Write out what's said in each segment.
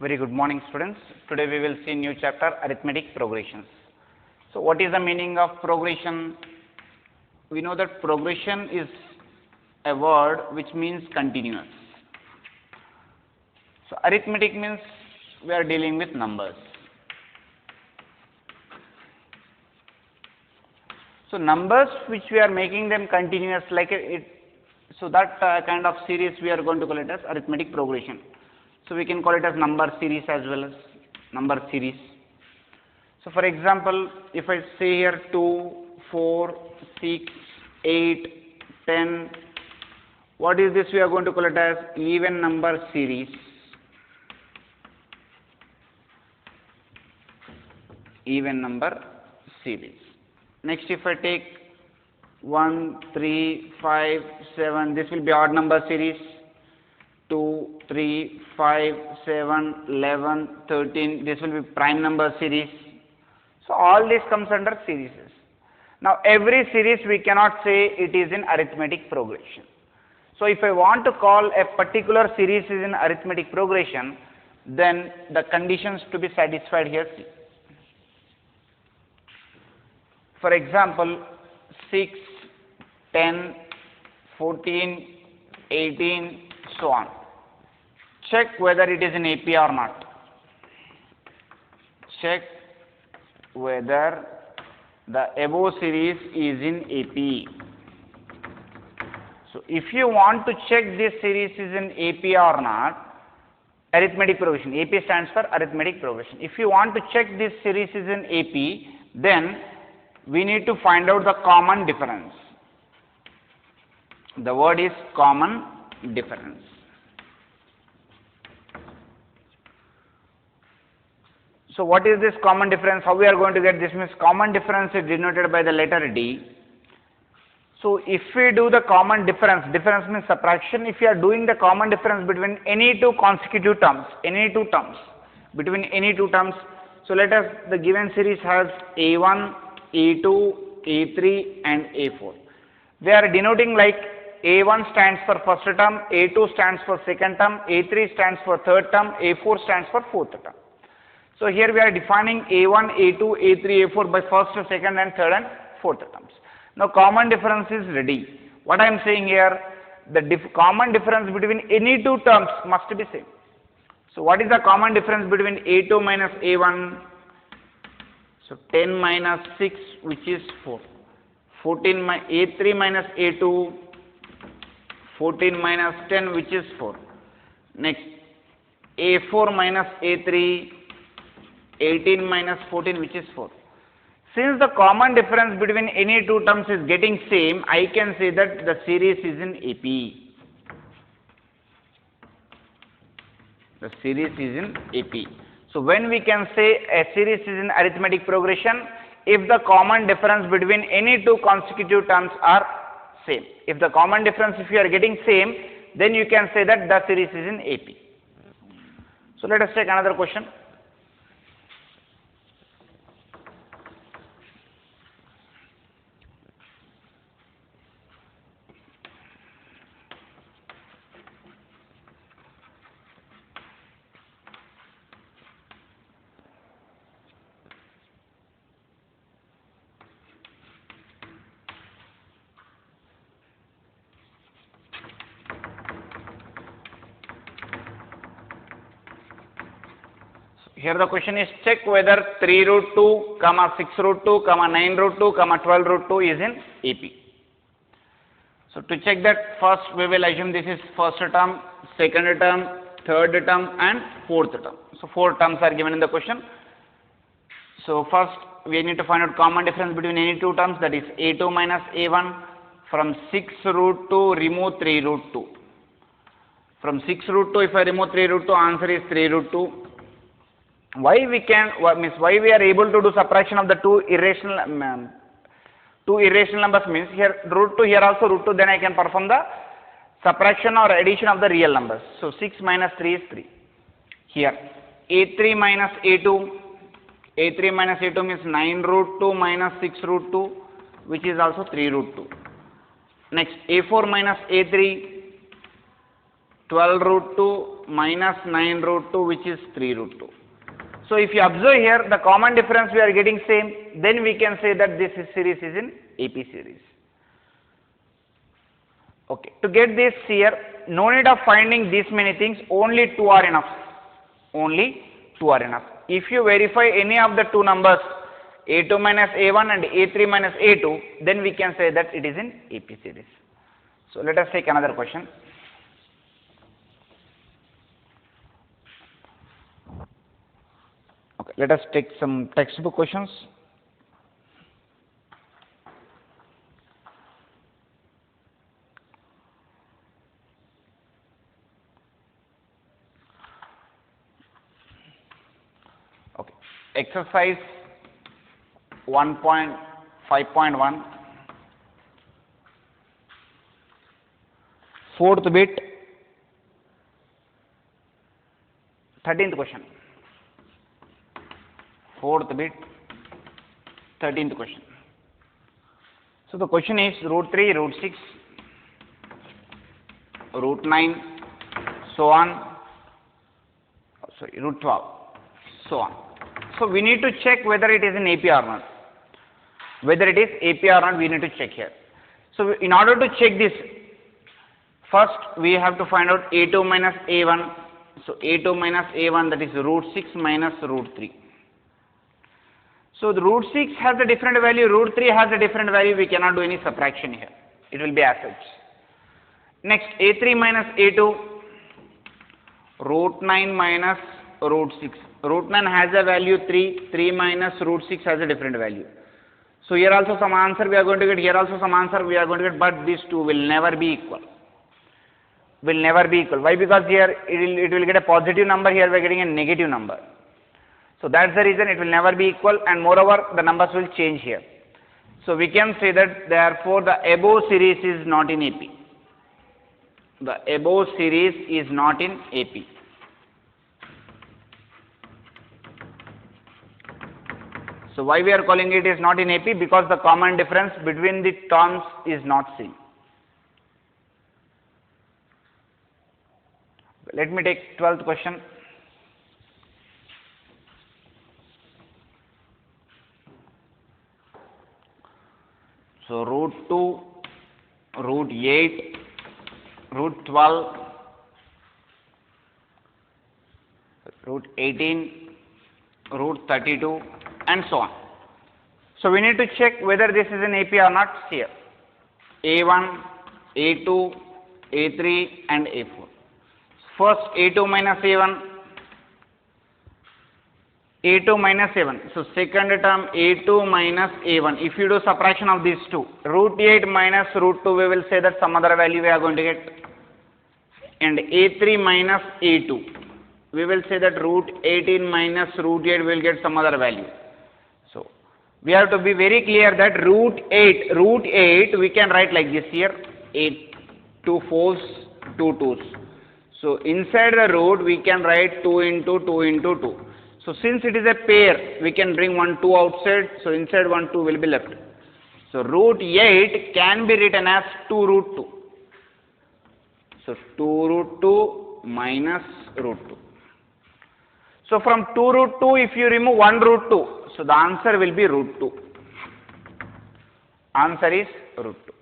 Very good morning, students. Today we will see new chapter, arithmetic progressions. So what is the meaning of progression? We know that progression is a word which means continuous. So arithmetic means we are dealing with numbers. So numbers which we are making them continuous, like so that kind of series we are going to call it as arithmetic progression. So we can call it as number series as well as number series. So for example, if I say here 2, 4, 6, 8, 10, what is this? We are going to call it as even number series. Even number series. Next, if I take 1, 3, 5, 7, this will be odd number series. 2, 3, 5, 7, 11, 13, this will be prime number series. So all this comes under series. Now every series we cannot say it is in arithmetic progression. So if I want to call a particular series is in arithmetic progression, then the conditions to be satisfied here. For example, 6, 10, 14, 18, so on. Check whether it is in AP or not. Check whether the above series is in AP. So if you want to check this series is in AP or not, arithmetic progression, AP stands for arithmetic progression. If you want to check this series is in AP, then we need to find out the common difference. The word is common difference. So what is this common difference? How we are going to get this? Means common difference is denoted by the letter D. So if we do the common difference, difference means subtraction. If you are doing the common difference between any two consecutive terms, between any two terms, so let us, the given series has A1, A2, A3 and A4. They are denoting like A1 stands for first term, A2 stands for second term, A3 stands for third term, A4 stands for fourth term. So here we are defining A1, A2, A3, A4 by first, second and third and fourth terms. Now common difference is ready. What I am saying here, the common difference between any two terms must be same. So what is the common difference between A2 minus A1? So 10 minus 6, which is 4. A3 minus A2, 14 minus 10, which is 4. Next, A4 minus A3, 18 minus 14, which is 4. Since the common difference between any two terms is getting same, I can say that the series is in AP. The series is in AP. So when we can say a series is in arithmetic progression, if the common difference between any two consecutive terms are same. If the common difference, if you are getting same, then you can say that the series is in AP. So let us take another question. Here the question is check whether 3 root 2, 6 root 2, 9 root 2, 12 root 2 is in AP. So to check that, first we will assume this is first term, second term, third term and fourth term. So 4 terms are given in the question. So first we need to find out common difference between any two terms, that is A2 minus A1. From 6 root 2 remove 3 root 2. From 6 root 2 if I remove 3 root 2, answer is 3 root 2. Why we are able to do subtraction of the two irrational numbers means here root 2, here also root 2, then I can perform the subtraction or addition of the real numbers. So 6 minus 3 is 3. Here A3 minus A2 means 9 root 2 minus 6 root 2, which is also 3 root 2. Next A4 minus A3, 12 root 2 minus 9 root 2, which is 3 root 2. So if you observe here, the common difference we are getting same, then we can say that this series is in AP series. Okay, to get this here, no need of finding these many things, only 2 are enough. Only 2 are enough. If you verify any of the two numbers, A2 minus A1 and A3 minus A2, then we can say that it is in AP series. So let us take another question. Okay, let us take some textbook questions. Okay, exercise 1.5.1, fourth bit, 13th question. Fourth bit, 13th question. So the question is root 3, root 6, root 9, so on, sorry, root 12, so on. So we need to check whether it is in AP or not. Whether it is AP or not, we need to check here. So in order to check this, first we have to find out A2 minus A1. So A2 minus A1, that is root 6 minus root 3. So the root 6 has a different value, root 3 has a different value, we cannot do any subtraction here. It will be as such. Next, A3 minus A2, root 9 minus root 6. Root 9 has a value 3, 3 minus root 6 has a different value. So here also some answer we are going to get, here also some answer we are going to get, but these two will never be equal. Will never be equal. Why? Because here it will get a positive number, here we are getting a negative number. So that's the reason it will never be equal, and moreover the numbers will change here. So we can say that therefore the above series is not in AP. The above series is not in AP. So why we are calling it is not in AP? Because the common difference between the terms is not seen. Let me take 12th question. So root 2, root 8, root 12, root 18, root 32, and so on. So we need to check whether this is in AP or not here. A1, A2, A3 and A4. First A2 minus A1, A2 minus A1. So second term A2 minus A1. If you do subtraction of these two, root 8 minus root 2, we will say that some other value we are going to get. And A3 minus A2, we will say that root 18 minus root 8 will get some other value. So we have to be very clear that root 8 we can write like this here, 8, 2 4s, 2 2s. So inside the root we can write 2 into 2 into 2. So since it is a pair, we can bring 1 2 outside, so inside 1 2 will be left. So root 8 can be written as 2 root 2. So 2 root 2 minus root 2. So from 2 root 2, if you remove 1 root 2, so the answer will be root 2. Answer is root 2.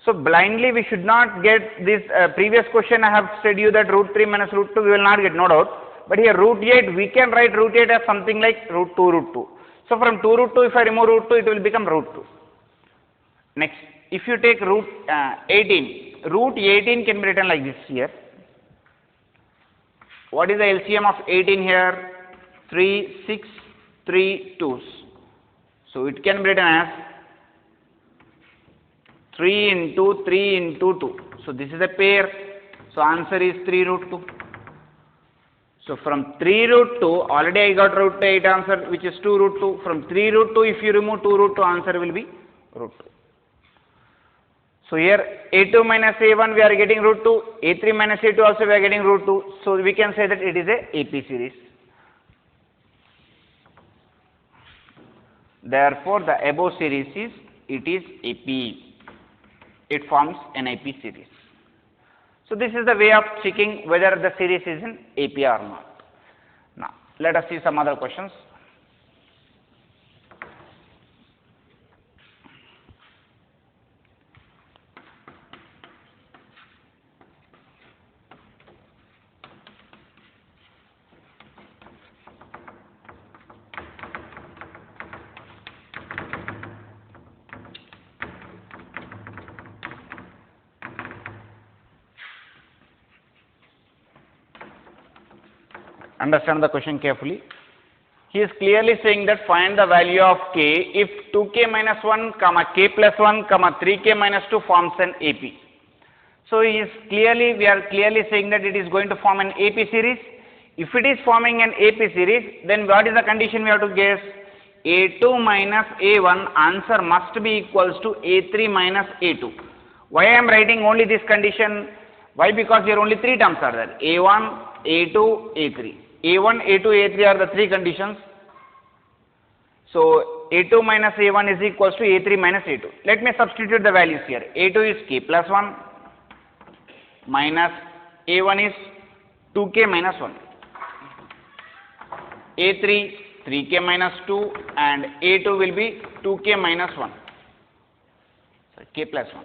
So blindly we should not get this previous question. I have said you that root 3 minus root 2 we will not get, no doubt. But here root 8, we can write root 8 as something like root 2 root 2. So from 2 root 2, if I remove root 2, it will become root 2. Next, if you take root 18, root 18 can be written like this here. What is the LCM of 18 here? 3, 6, 3, 2s. So it can be written as 3 into 3 into 2. So this is a pair. So answer is 3 root 2. So from 3 root 2, already I got root 8 answer, which is 2 root 2. From 3 root 2, if you remove 2 root 2, answer will be root 2. So here A2 minus A1 we are getting root 2, A3 minus A2 also we are getting root 2. So we can say that it is a AP series. Therefore the above series is AP. It forms an AP series. So this is the way of checking whether the series is in AP or not. Now let us see some other questions. Understand the question carefully. He is clearly saying that find the value of k if 2k minus 1 comma k plus 1 comma 3k minus 2 forms an AP. So we are clearly saying that it is going to form an AP series. If it is forming an AP series, then what is the condition we have to guess? A2 minus A1 answer must be equals to A3 minus A2. Why I am writing only this condition? Why? Because here only three terms are there. A1, A2, A3. A1, A2, A3 are the three conditions. So A2 minus A1 is equals to A3 minus A2. Let me substitute the values here. A2 is k plus 1 minus A1 is 2k minus 1. A3 3k minus 2 and A2 will be 2k minus 1. So k plus 1.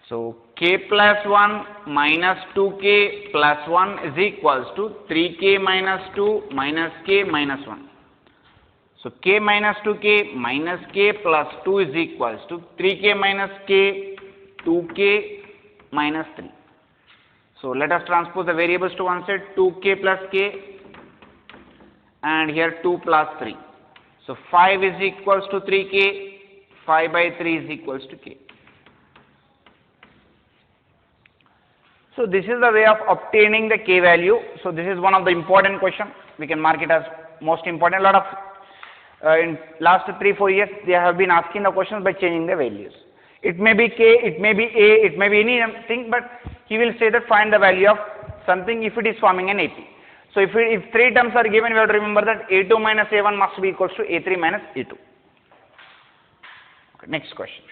So k plus 1 minus 2k plus 1 is equals to 3k minus 2 minus k minus 1. So k minus 2k minus k plus 2 is equals to 3k minus k, 2k minus 3. So let us transpose the variables to one side, 2k plus k and here 2 plus 3. So 5 is equals to 3k, 5 by 3 is equals to k. So this is the way of obtaining the k value. So this is one of the important questions. We can mark it as most important. A lot of in last 3-4 years they have been asking the questions by changing the values. It may be k, it may be a, it may be anything, but he will say that find the value of something if it is forming an AP. So if three terms are given, we have to remember that A2 minus A1 must be equals to A3 minus A2. Okay, next question.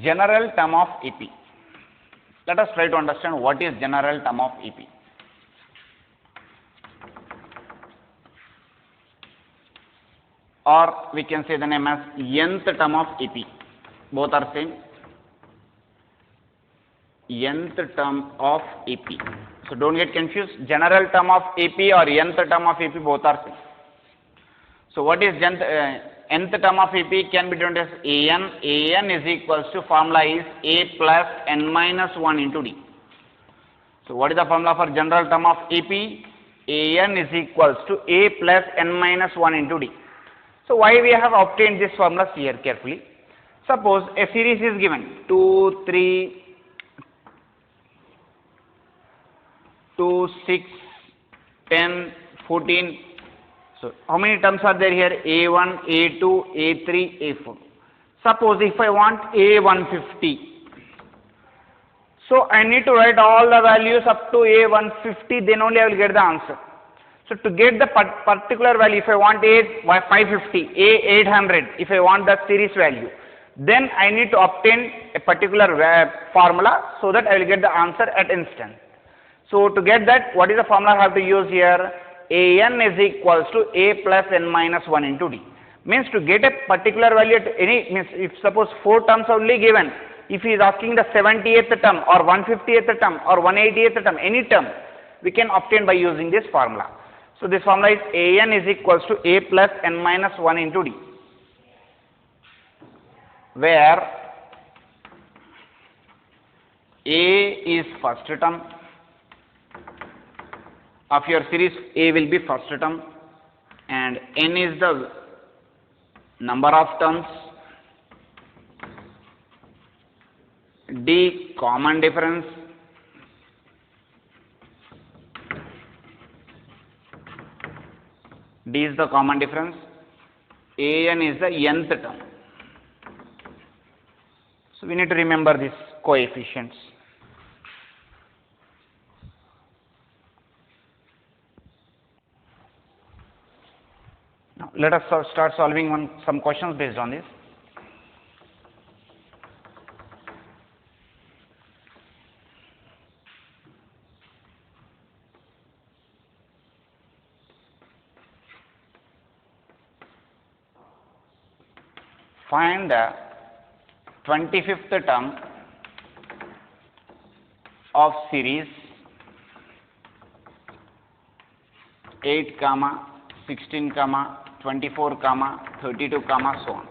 General term of AP. Let us try to understand what is general term of AP. Or we can say the name as nth term of AP. Both are same. Nth term of AP. So don't get confused. General term of AP or nth term of AP both are same. So what is nth term of AP can be done as an. An is equals to formula is a plus n minus 1 into d. So what is the formula for general term of AP? An is equals to a plus n minus 1 into d. So why we have obtained this formula here carefully. Suppose a series is given 2, 3, 2, 6, 10, 14. So how many terms are there here? A1, A2, A3, A4. Suppose if I want A150. So I need to write all the values up to A150, then only I will get the answer. So to get the particular value, if I want A550, A800, if I want the series value, then I need to obtain a particular formula so that I will get the answer at instant. So to get that, what is the formula I have to use here? An is equals to a plus n minus 1 into d. Means to get a particular value at any, means if suppose 4 terms are only given, if he is asking the 70th term or 150th term or 180th term, any term, we can obtain by using this formula. So this formula is An is equals to a plus n minus 1 into d, where a is first term of your series, a will be first term and n is the number of terms, d common difference, d is the common difference, an is the nth term. So we need to remember these coefficients. Now, let us start solving some questions based on this. Find the 25th term of series 8, 16, 24, 32, so on.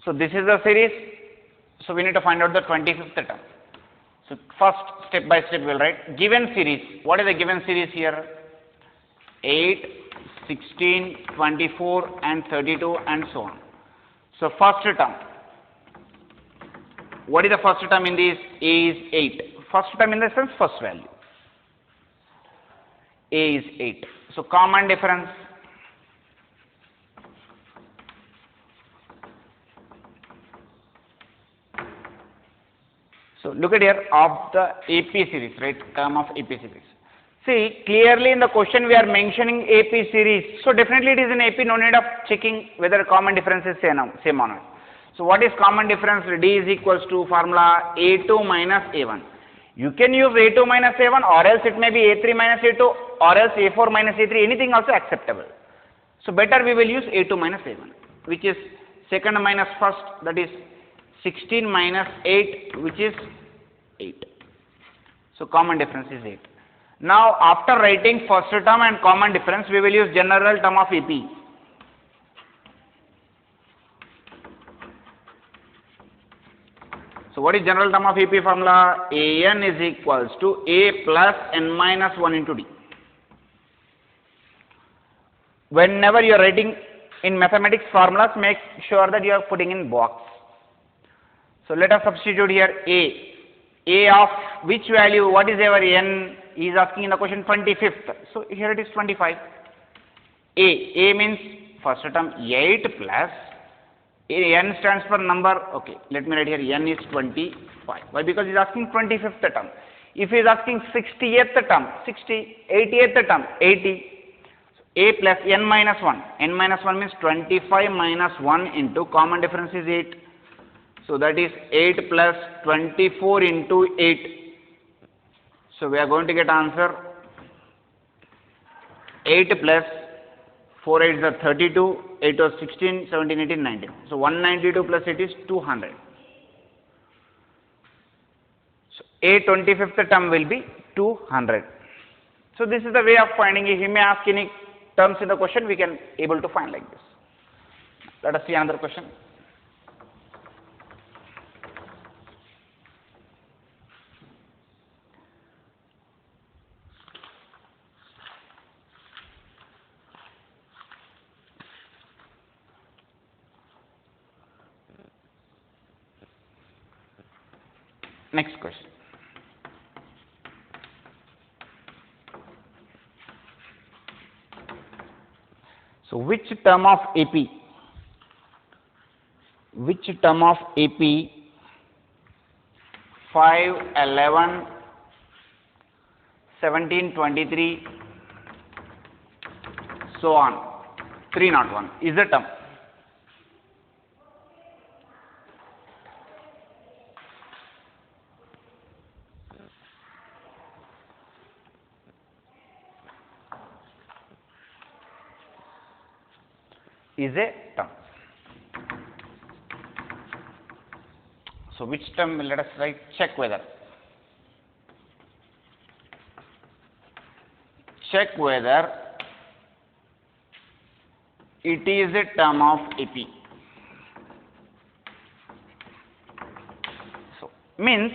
So this is the series. So we need to find out the 25th term. So first, step by step, we'll write given series. What is the given series here? 8, 16, 24, and 32, and so on. So first term. What is the first term in this? A is 8. First term in the sense first value. A is 8. So common difference. So look at here of the AP series, right? Term of AP series. See, clearly in the question we are mentioning AP series. So definitely it is in AP, no need of checking whether common difference is same or not. So what is common difference? D is equals to formula A2 minus A1. You can use A2 minus A1, or else it may be A3 minus A2, or else A4 minus A3, anything also acceptable. So better we will use A2 minus A1, which is second minus first, that is 16 minus 8, which is 8. So common difference is 8. Now after writing first term and common difference, we will use general term of AP. So what is general term of AP formula? AN is equals to A plus N minus 1 into D. Whenever you are writing in mathematics formulas, make sure that you are putting in box. So let us substitute here A of which value? What is our N? He is asking in the question 25th. So here it is 25. A means first term 8 plus N stands for number. Okay, let me write here N is 25. Why? Because he is asking 25th term. If he is asking 60th term, 60, 80th term, 80. So A plus N minus 1. N minus 1 means 25 minus 1 into common difference is 8. So that is 8 plus 24 into 8. So we are going to get answer 8 plus 4 8 is 32, 8 was 16, 17, 18, 19. So 192 plus 8 is 200. So A 25th term will be 200. So this is the way of finding. If he may ask any terms in the question, we can able to find like this. Let us see another question. Next question. So which term of AP 5, 11, 17, 23, so on, 301 is a term? Is a term. So which term? Let us write check whether. Check whether it is a term of AP. So means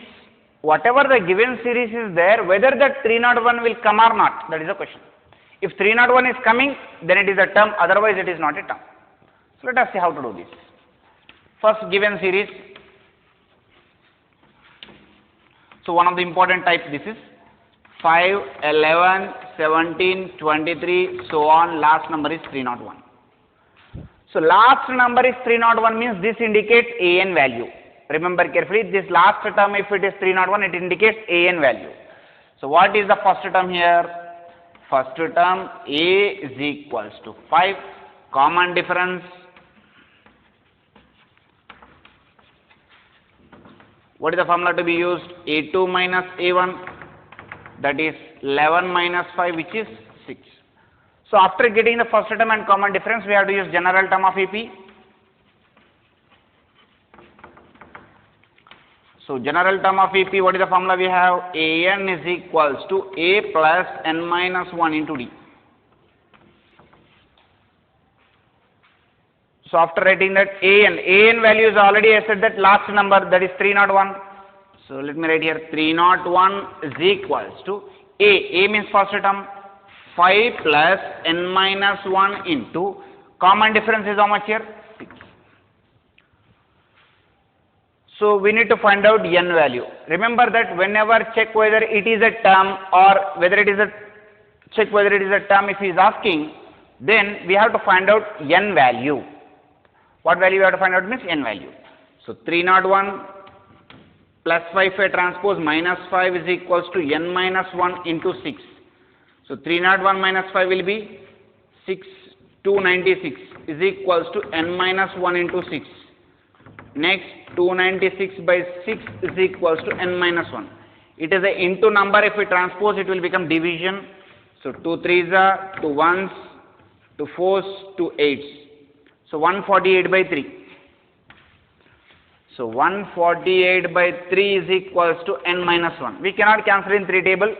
whatever the given series is there, whether that 301 will come or not, that is the question. If 301 is coming, then it is a term, otherwise it is not a term. So let us see how to do this. First, given series. So one of the important types, this is 5, 11, 17, 23, so on, last number is 301. So last number is 301 means this indicates AN value. Remember carefully, this last term, if it is 301, it indicates AN value. So what is the first term here? First term A is equals to 5, common difference what is the formula to be used? A2 minus A1, that is 11 minus 5, which is 6. So after getting the first term and common difference, we have to use general term of AP. So general term of AP, what is the formula we have? AN is equals to A plus N minus 1 into D. So after writing that AN value is already, I said that last number, that is 301. So let me write here 301 is equals to A means first term, 5 plus N minus 1 into common difference is how much here? 6. So we need to find out N value. Remember that whenever check whether it is a term or whether it is a check whether it is a term, if he is asking, then we have to find out N value. What value we have to find out means N value. So 301 plus 5 Phi transpose minus 5 is equals to N minus 1 into 6. So 301 minus 5 will be 296 is equals to N minus 1 into 6. Next 296 by 6 is equals to N minus 1. It is a into number. If we transpose, it will become division. So 2 3s are 2 1s, 2 4s, 2 8s. So 148 by 3. So 148 by 3 is equals to N minus 1. We cannot cancel in 3 table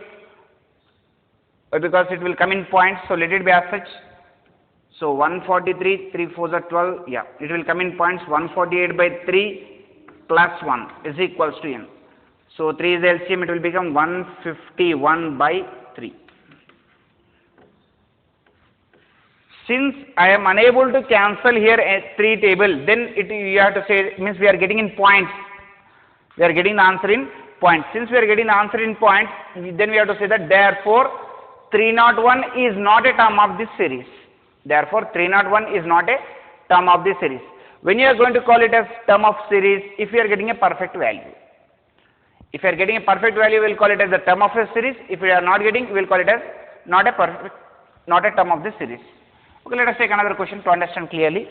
because it will come in points. So let it be as such. So 143, 3 4s are 12. Yeah, it will come in points. 148 by 3 plus 1 is equals to N. So 3 is LCM. It will become 151 by 3. Since I am unable to cancel here a 3 table, then you have to say means we are getting in points. We are getting the answer in points. Since we are getting the answer in points, then we have to say that therefore 301 is not a term of this series. Therefore 301 is not a term of this series. When you are going to call it as term of series, if you are getting a perfect value. If you are getting a perfect value, we will call it as the term of a series. If we are not getting, we will call it as not a term of this series. Okay, let us take another question to understand clearly.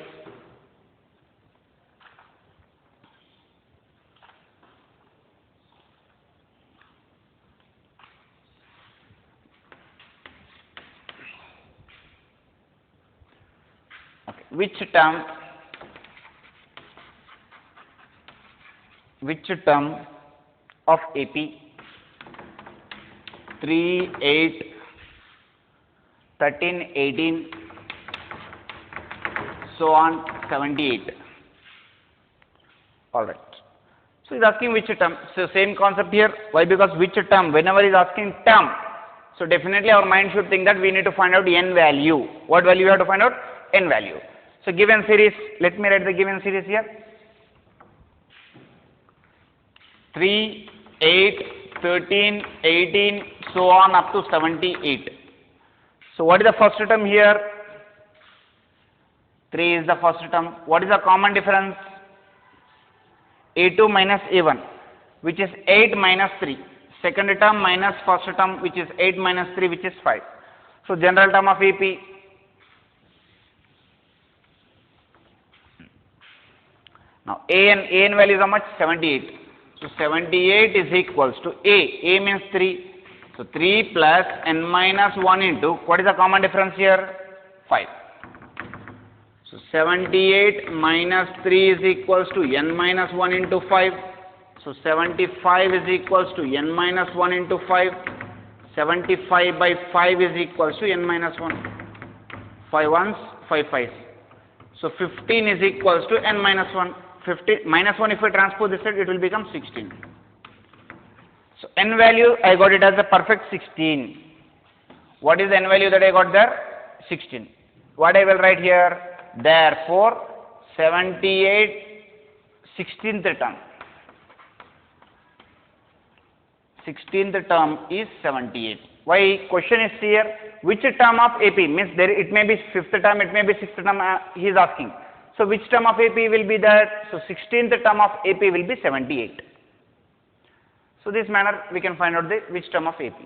Okay. Which term of AP 3, 8, 13, 18, so on 78. All right. So he's asking which term. So same concept here. Why? Because which term? Whenever he's asking term, so definitely our mind should think that we need to find out N value. What value we have to find out? N value. So given series, let me write the given series here. 3, 8, 13, 18, so on up to 78. So what is the first term here? 3 is the first term. What is the common difference? A2 minus A1, which is 8 minus 3. Second term minus first term, which is 8 minus 3, which is 5. So general term of AP. Now AN value is how much? 78. So 78 is equals to A means 3. So 3 plus N minus 1 into, what is the common difference here? 5. So 78 minus 3 is equals to N minus 1 into 5. So 75 is equals to N minus 1 into 5. 75 by 5 is equals to N minus 1. 5 ones, 5 5s. So 15 is equals to N minus 1. 15 minus 1, if we transpose this side, it will become 16. So N value, I got it as a perfect 16. What is the N value that I got there? 16. What I will write here? Therefore 78 16th term. 16th term is 78. Why? Question is here, which term of AP means there it may be 5th term, it may be 6th term, he is asking. So which term of AP will be that? So 16th term of AP will be 78. So this manner we can find out the which term of AP.